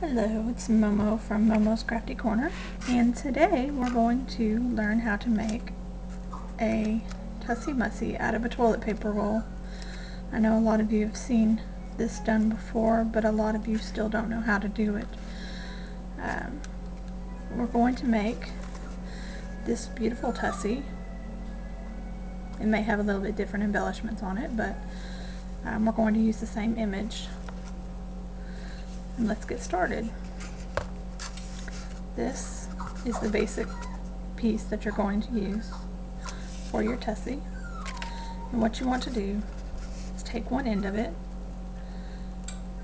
Hello, it's Momo from Momo's Crafty Corner, and today we're going to learn how to make a Tussie Mussie out of a toilet paper roll. I know a lot of you have seen this done before, but a lot of you still don't know how to do it. We're going to make this beautiful Tussie. It may have a little bit different embellishments on it, but we're going to use the same image. And let's get started. This is the basic piece that you're going to use for your Tussie. And what you want to do is take one end of it,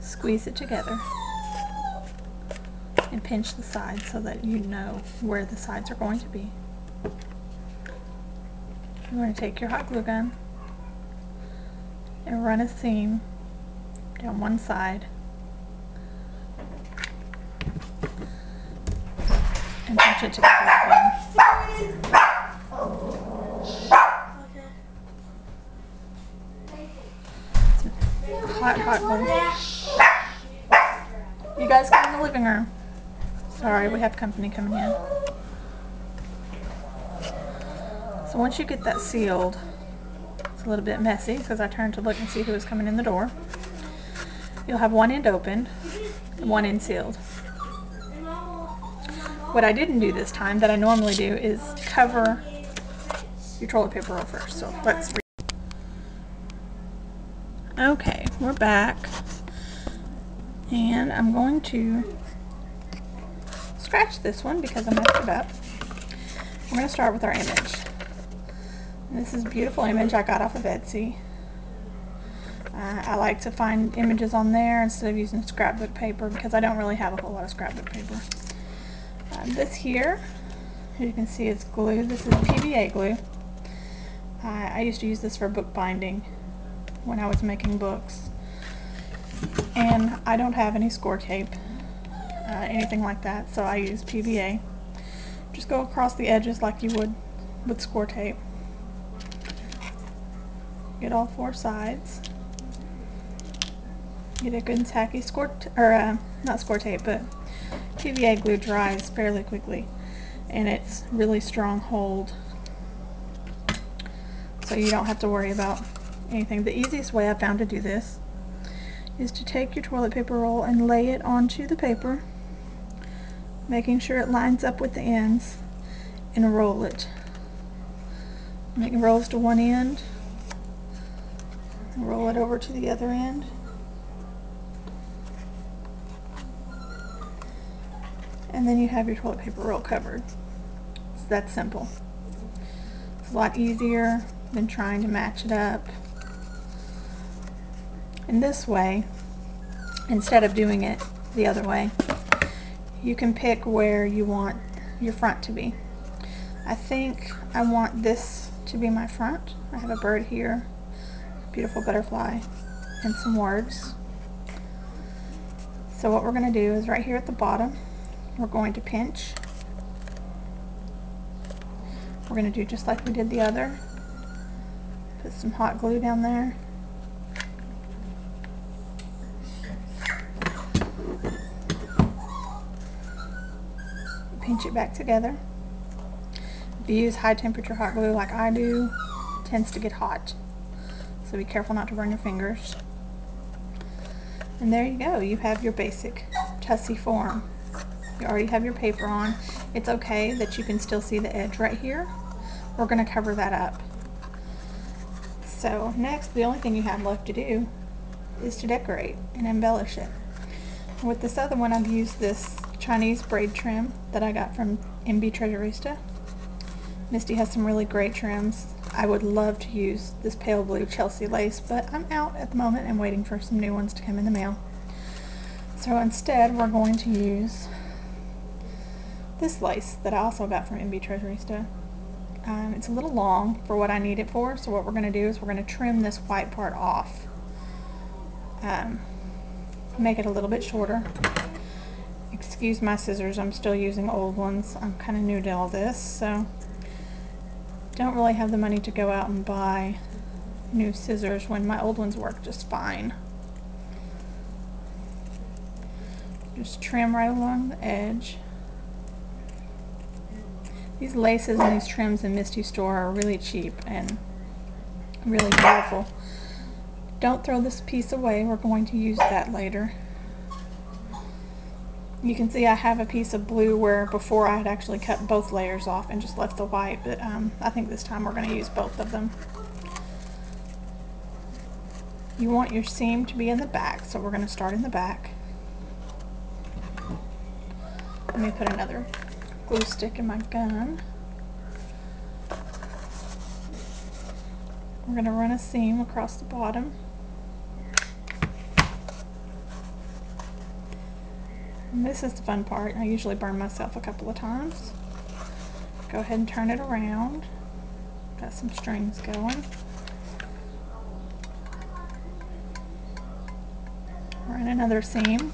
squeeze it together, and pinch the sides so that you know where the sides are going to be. You're going to take your hot glue gun and run a seam down one side and pinch it together again. Hot glue. You guys come in the living room. Sorry, we have company coming in. So once you get that sealed, it's a little bit messy because I turned to look and see who was coming in the door. You'll have one end open and one end sealed. What I didn't do this time that I normally do is cover your toilet paper roll first. So let's read. Okay, we're back, and I'm going to scratch this one because I messed it up. We're going to start with our image. And this is a beautiful image I got off of Etsy. I like to find images on there instead of using scrapbook paper because I don't really have a whole lot of scrapbook paper. This here, as you can see, is glue. This is PVA glue. I used to use this for book binding when I was making books. And I don't have any score tape, anything like that, so I use PVA. Just go across the edges like you would with score tape. Get all four sides. Get a good tacky not score tape, but PVA glue dries fairly quickly, and it's really strong hold, so you don't have to worry about anything. The easiest way I found to do this is to take your toilet paper roll and lay it onto the paper, making sure it lines up with the ends, and roll it. Make rolls to one end, and roll it over to the other end. And then you have your toilet paper roll covered. It's that simple. It's a lot easier than trying to match it up. And this way, instead of doing it the other way, you can pick where you want your front to be. I think I want this to be my front. I have a bird here, beautiful butterfly, and some words. So what we're going to do is right here at the bottom, we're going to pinch. We're going to do just like we did the other. Put some hot glue down there. Pinch it back together. If you use high temperature hot glue like I do, it tends to get hot. So be careful not to burn your fingers. And there you go. You have your basic Tussie form. You already have your paper on. It's okay that you can still see the edge right here. We're going to cover that up. So next, the only thing you have left to do is to decorate and embellish it. With this other one, I've used this Chinese braid trim that I got from MB Treasurista. Misty has some really great trims. I would love to use this pale blue Chelsea lace, but I'm out at the moment and waiting for some new ones to come in the mail. So instead, we're going to use this lace that I also got from MB Treasurista. It's a little long for what I need it for, so what we're going to do is we're going to trim this white part off. Make it a little bit shorter. Excuse my scissors, I'm still using old ones. I'm kind of new to all this, so don't really have the money to go out and buy new scissors when my old ones work just fine. Just trim right along the edge. These laces and these trims in Misty Store are really cheap and really beautiful. Don't throw this piece away. We're going to use that later. You can see I have a piece of blue where before I had actually cut both layers off and just left the white, but I think this time we're going to use both of them. You want your seam to be in the back, so we're going to start in the back. Let me put another glue stick in my gun. We're going to run a seam across the bottom. And this is the fun part. I usually burn myself a couple of times. Go ahead and turn it around. Got some strings going. Run another seam.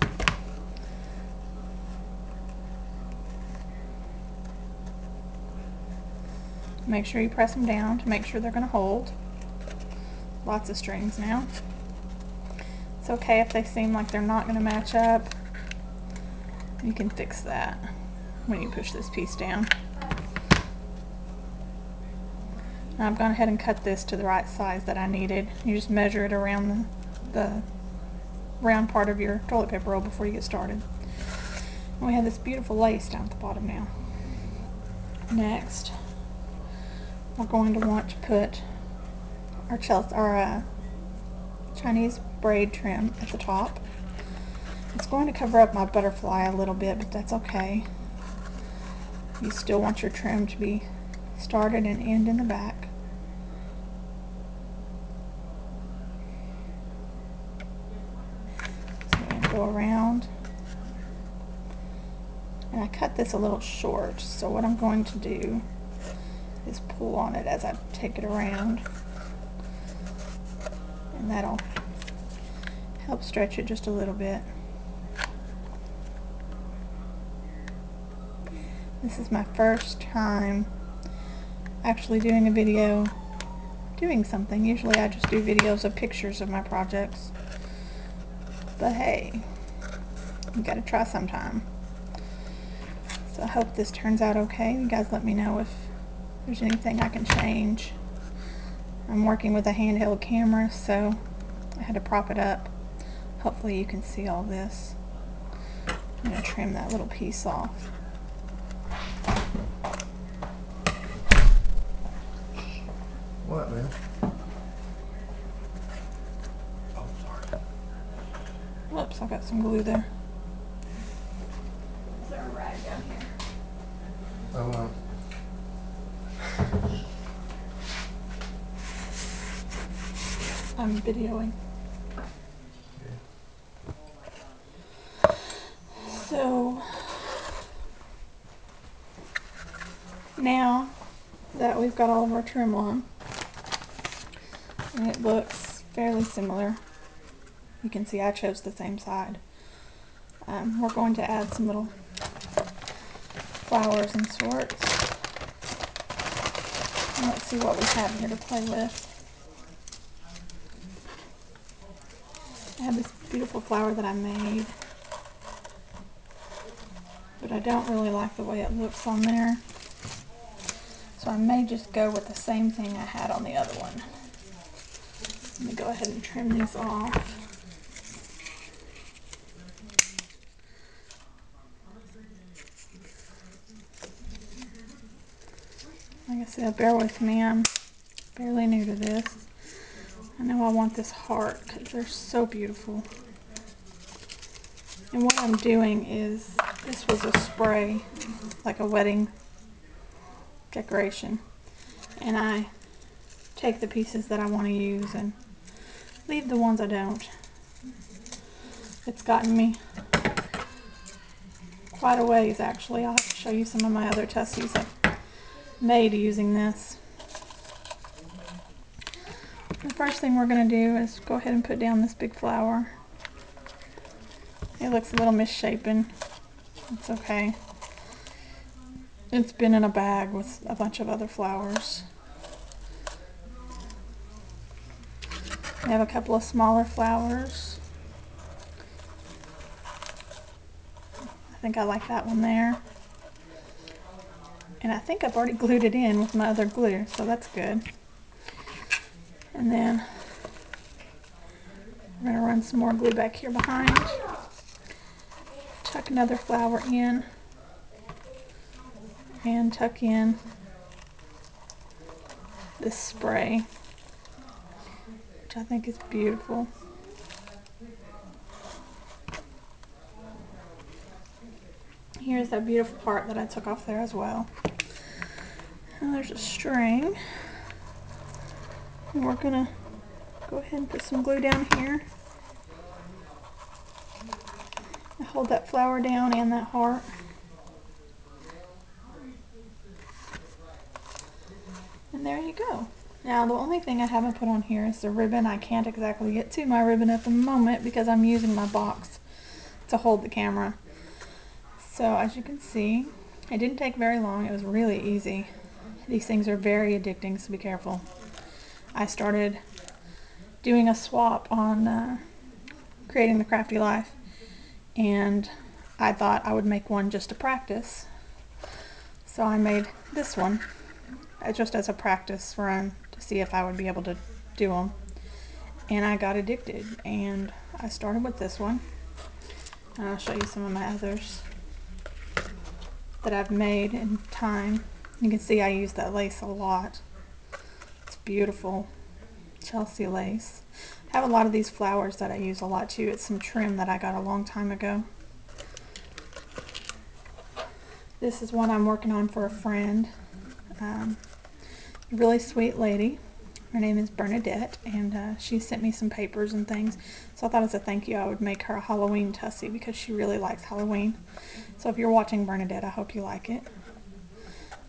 Make sure you press them down to make sure they're going to hold. Lots of strings now. It's okay if they seem like they're not going to match up. You can fix that when you push this piece down. Now I've gone ahead and cut this to the right size that I needed. You just measure it around the round part of your toilet paper roll before you get started. And we have this beautiful lace down at the bottom now. Next, we're going to want to put our Chinese braid trim at the top. It's going to cover up my butterfly a little bit, but that's okay. You still want your trim to be started and end in the back. So I'm going to go around. And I cut this a little short, so what I'm going to do is pull on it as I take it around. And that'll help stretch it just a little bit. This is my first time actually doing a video doing something. Usually I just do videos of pictures of my projects. But hey, you gotta try sometime. So I hope this turns out okay. You guys let me know if there's anything I can change. I'm working with a handheld camera, so I had to prop it up. Hopefully you can see all this. I'm gonna trim that little piece off. What, man? Oh, sorry. Whoops, I've got some glue there. Is there a rag down here? Oh, I'm videoing. So now that we've got all of our trim on, and it looks fairly similar, you can see I chose the same side. We're going to add some little flowers and sorts. And let's see what we have here to play with. I have this beautiful flower that I made, but I don't really like the way it looks on there. So I may just go with the same thing I had on the other one. Let me go ahead and trim these off. Like I said, bear with me, I'm fairly new to this. I know I want this heart because they're so beautiful. And what I'm doing is, this was a spray, like a wedding decoration. And I take the pieces that I want to use and leave the ones I don't. It's gotten me quite a ways actually. I'll have to show you some of my other tussies I've made using this. The first thing we're going to do is go ahead and put down this big flower. It looks a little misshapen. It's okay. It's been in a bag with a bunch of other flowers. I have a couple of smaller flowers. think I like that one there. And I think I've already glued it in with my other glue, so that's good. And then we're going to run some more glue back here behind. Tuck another flower in. And tuck in this spray, which I think is beautiful. Here's that beautiful part that I took off there as well. And there's a string. And we're gonna go ahead and put some glue down here. And hold that flower down and that heart. And there you go. Now the only thing I haven't put on here is the ribbon. I can't exactly get to my ribbon at the moment because I'm using my box to hold the camera. So as you can see, it didn't take very long. It was really easy. These things are very addicting, so be careful. I started doing a swap on creating the Crafty Life, and I thought I would make one just to practice. So I made this one just as a practice run to see if I would be able to do them. And I got addicted, and I started with this one. And I'll show you some of my others that I've made in time. You can see I use that lace a lot. It's beautiful Chelsea lace. I have a lot of these flowers that I use a lot too. It's some trim that I got a long time ago. This is one I'm working on for a friend. Really sweet lady. Her name is Bernadette, and she sent me some papers and things. So I thought as a thank you I would make her a Halloween Tussie because she really likes Halloween. So if you're watching, Bernadette, I hope you like it.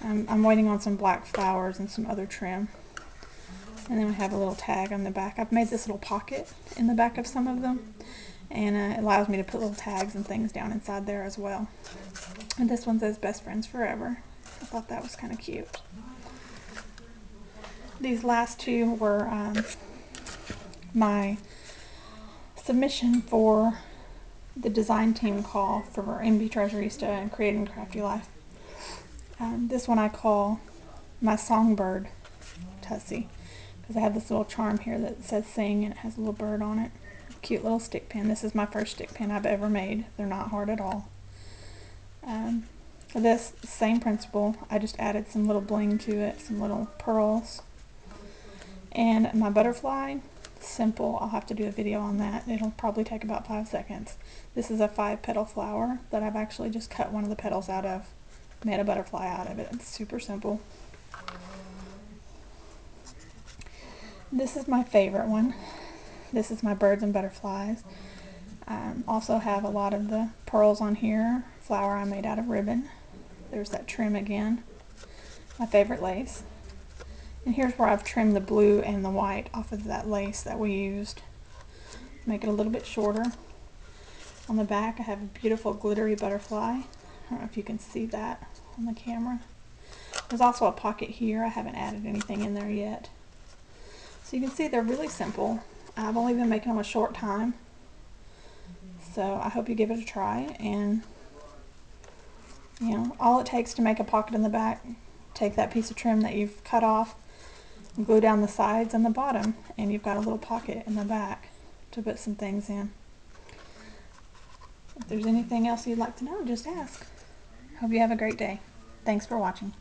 I'm waiting on some black flowers and some other trim. And then we have a little tag on the back. I've made this little pocket in the back of some of them, and it allows me to put little tags and things down inside there as well. And this one says Best Friends Forever. I thought that was kind of cute. These last two were my submission for the design team call for MB Treasurista and Creating Crafty Life. This one I call my Songbird Tussie because I have this little charm here that says sing and it has a little bird on it. Cute little stick pin. This is my first stick pin I've ever made. They're not hard at all. For this same principle, I just added some little bling to it, some little pearls. And my butterfly, simple. I'll have to do a video on that. It'll probably take about 5 seconds. This is a 5-petal flower that I've actually just cut one of the petals out of, made a butterfly out of it. It's super simple. This is my favorite one. This is my birds and butterflies. Also have a lot of the pearls on here. Flower I made out of ribbon. There's that trim again. My favorite lace. And here's where I've trimmed the blue and the white off of that lace that we used. Make it a little bit shorter. On the back I have a beautiful glittery butterfly. I don't know if you can see that on the camera. There's also a pocket here. I haven't added anything in there yet. So you can see they're really simple. I've only been making them a short time. So I hope you give it a try, and you know, all it takes to make a pocket in the back, take that piece of trim that you've cut off, and glue down the sides and the bottom, and you've got a little pocket in the back to put some things in. If there's anything else you'd like to know, just ask. Hope you have a great day. Thanks for watching.